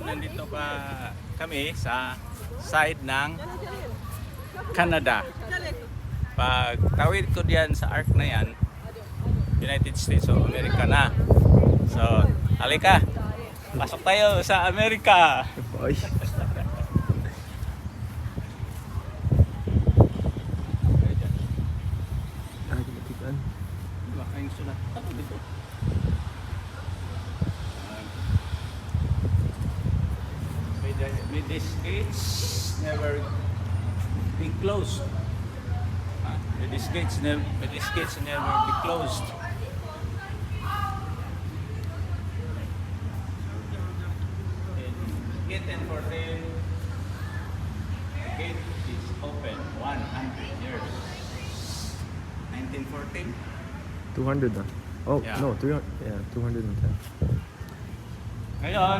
nandito pa kami sa side ng Canada. Pag tawid ko diyan sa arc na yan, United States of America na. So, halika. Pasok tayo sa Amerika. Ay. Ah, ginatikan. Makain sulat. Ako dito. May these gates never be closed. May these gates never be closed. Gate and 14, the gate is open 100 years. 1914. 200 ah. Oh, Yeah. no, 300. Yeah, 210. Ngayon,